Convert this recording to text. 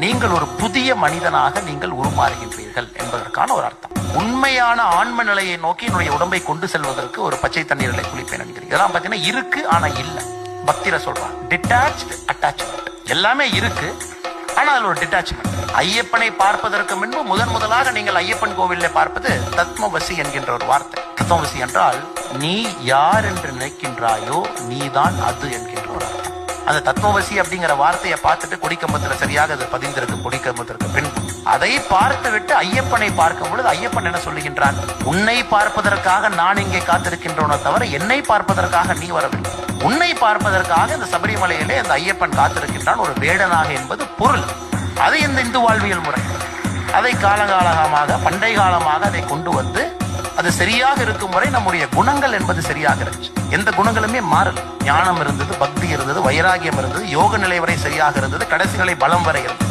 நீங்கள் ஒரு புதிய மனிதனாக நீங்கள் உருமாறுகின்றீர்கள் என்பதற்கான ஒரு அர்த்தம். உண்மையான ஆன்ம நிலையை நோக்கி என்னுடைய உடம்பை கொண்டு செல்வதற்கு ஒரு பச்சை தண்ணீரில் குளிப்பேன் என்கிறீங்க. இதெல்லாம் பாத்தீங்கன்னா இருக்கு ஆனா இல்ல. பக்தியில சொல்றான் டிட்டாச்ட் அட்டாச்மெண்ட். எல்லாமே இருக்கு ஆனா அதுல ஒரு டிட்டாச்மெண்ட். ஐயப்பனை பார்ப்பதற்கு முன்பு முதலாக நீங்கள் ஐயப்பன் கோவிலில் பார்ப்பது தத்மவசி என்கின்ற ஒரு வார்த்தை. தத்மவசி என்றால் நீ யார் என்று நினைக்கின்றாயோ நீதான் அது என்கின்ற ஒரு அர்த்தம். அந்த தத்மவசி அப்படிங்கிற வார்த்தையை பார்த்துட்டு கொடிக்கம்பத்துல சரியாக அது பதிந்திருக்கு. கொடிக்கம்பத்திற்கு பின் அதை பார்த்து விட்டு ஐயப்பனை பார்க்கும் பொழுது ஐயப்பன் என்ன சொல்லுகின்றான்? உன்னை பார்ப்பதற்காக நான் இங்கே காத்திருக்கின்றோனோ தவிர என்னை பார்ப்பதற்காக நீ வரவில்லை. உன்னை பார்ப்பதற்காக இந்த சபரிமலையிலே அந்த ஐயப்பன் காத்திருக்கின்றான் ஒரு வேடனாக என்பது பொருள். அது இந்த இந்து வாழ்வியல் முறை. அதை காலகாலமாக பண்டை காலமாக அதை கொண்டு வந்து அது சரியாக இருக்கும் வரை நம்முடைய குணங்கள் என்பது சரியாக இருந்துச்சு. எந்த குணங்களுமே மாறல. ஞானம் இருந்தது, பக்தி இருந்தது, வைராகியம் இருந்தது, யோக நிலை வரை சரியாக இருந்தது, கடைசி நிலை பலம் வரை இருந்தது.